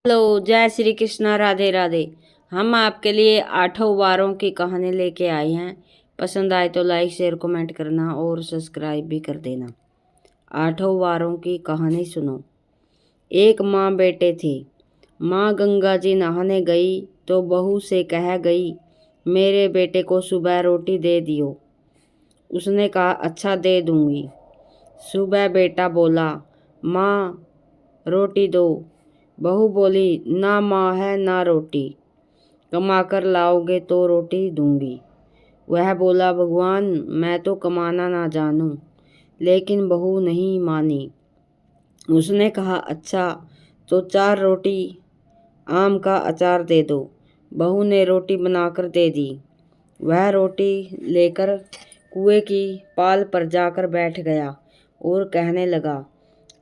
Hello, जय श्री कृष्णा, राधे राधे। हम आपके लिए 8 वारों की कहानी लेके आए हैं। पसंद आए तो लाइक शेयर कमेंट करना और सब्सक्राइब भी कर देना। 8 वारों की कहानी सुनो। एक माँ बेटे थे। माँ गंगा जी नहाने गई तो बहू से कह गई, मेरे बेटे को सुबह रोटी दे दियो। उसने कहा, अच्छा दे दूंगी। सुबह बेटा बोला, माँ रोटी दो। बहू बोली, ना माँ है ना रोटी, कमा कर लाओगे तो रोटी दूंगी। वह बोला, भगवान मैं तो कमाना ना जानूं। लेकिन बहू नहीं मानी। उसने कहा, अच्छा तो 4 रोटी आम का अचार दे दो। बहू ने रोटी बनाकर दे दी। वह रोटी लेकर कुएं की पाल पर जाकर बैठ गया और कहने लगा,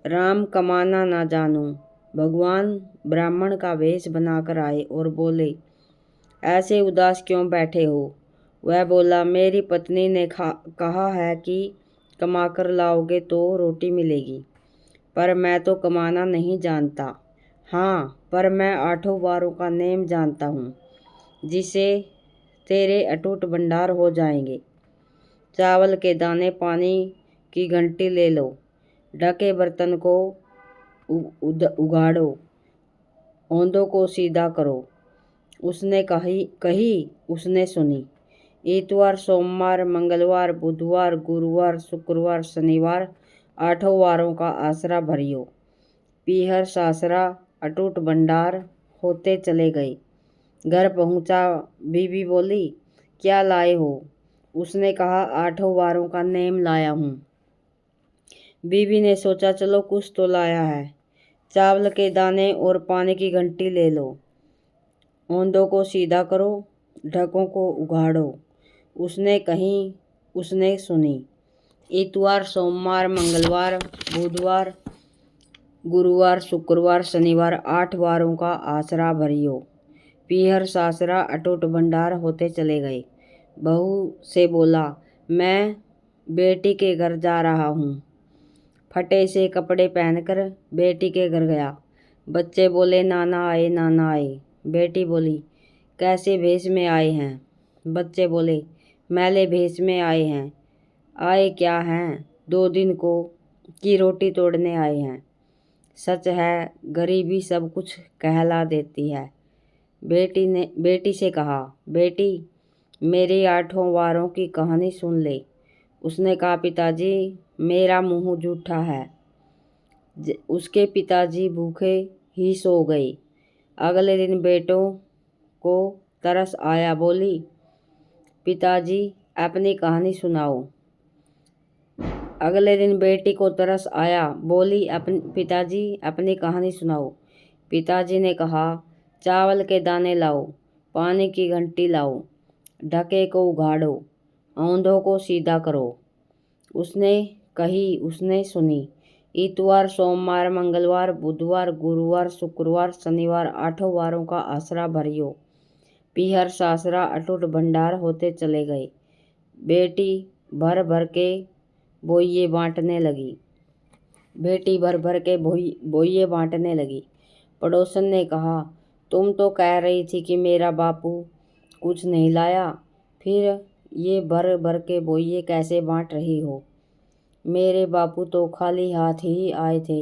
राम कमाना ना जानूं। भगवान ब्राह्मण का वेश बनाकर आए और बोले, ऐसे उदास क्यों बैठे हो? वह बोला, मेरी पत्नी ने कहा है कि कमाकर लाओगे तो रोटी मिलेगी, पर मैं तो कमाना नहीं जानता। हाँ, पर मैं 8 वारों का नेम जानता हूँ, जिससे तेरे अटूट भंडार हो जाएंगे। चावल के दाने, पानी की घंटी ले लो, ढके बर्तन को उगाड़ो, औंधों को सीधा करो। उसने कही उसने सुनी। इतवार, सोमवार, मंगलवार, बुधवार, गुरुवार, शुक्रवार, शनिवार 8 वारों का आसरा भरियो। पीहर सासरा अटूट भंडार होते चले गए। घर पहुंचा, बीबी बोली, क्या लाए हो? उसने कहा, 8 वारों का नेम लाया हूँ। बीबी ने सोचा, चलो कुछ तो लाया है। चावल के दाने और पानी की घंटी ले लो, औंधों को सीधा करो, ढकों को उगाड़ो। उसने सुनी। इतवार, सोमवार, मंगलवार, बुधवार, गुरुवार, शुक्रवार, शनिवार 8 वारों का आसरा भरियो। पीहर सासरा अटूट भंडार होते चले गए। बहू से बोला, मैं बेटी के घर जा रहा हूँ। फटे से कपड़े पहनकर बेटी के घर गया। बच्चे बोले, नाना आए, नाना आए। बेटी बोली, कैसे भेष में आए हैं? बच्चे बोले, मैले भेष में आए हैं। आए क्या हैं? 2 दिन की रोटी तोड़ने आए हैं। सच है, गरीबी सब कुछ कहला देती है। बेटी से कहा, बेटी मेरी 8 वारों की कहानी सुन ले। उसने कहा, पिताजी मेरा मुंह जूठा है। उसके पिताजी भूखे ही सो गए। अगले दिन बेटों को तरस आया, बोली, पिताजी अपनी कहानी सुनाओ। अगले दिन बेटी को तरस आया, बोली, पिताजी अपनी कहानी सुनाओ। पिताजी ने कहा, चावल के दाने लाओ, पानी की घंटी लाओ, ढके को उगाड़ो, औंधों को सीधा करो। उसने सुनी। इतवार, सोमवार, मंगलवार, बुधवार, गुरुवार, शुक्रवार, शनिवार 8 वारों का आसरा भरियो। पीहर सासरा अटूट भंडार होते चले गए। बेटी भर भर के बोइये बांटने लगी। पड़ोसन ने कहा, तुम तो कह रही थी कि मेरा बापू कुछ नहीं लाया, फिर ये भर भर के बोइये कैसे बांट रही हो? मेरे बापू तो खाली हाथ ही आए थे।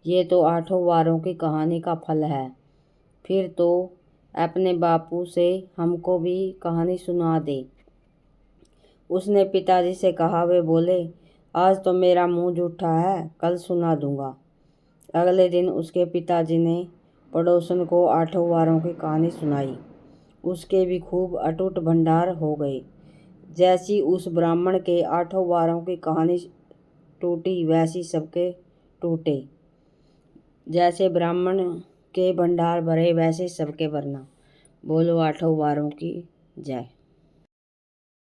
ये तो 8 वारों की कहानी का फल है। फिर तो अपने बापू से हमको भी कहानी सुना दे। उसने पिताजी से कहा। वे बोले, आज तो मेरा मुंह जूठा है, कल सुना दूंगा। अगले दिन उसके पिताजी ने पड़ोसन को 8 वारों की कहानी सुनाई। उसके भी खूब अटूट भंडार हो गए। जैसी उस ब्राह्मण के 8 वारों की कहानी टूटी, वैसी सबके टूटे। जैसे ब्राह्मण के भंडार भरे, वैसे सबके भरना। बोलो 8 वारों की जय।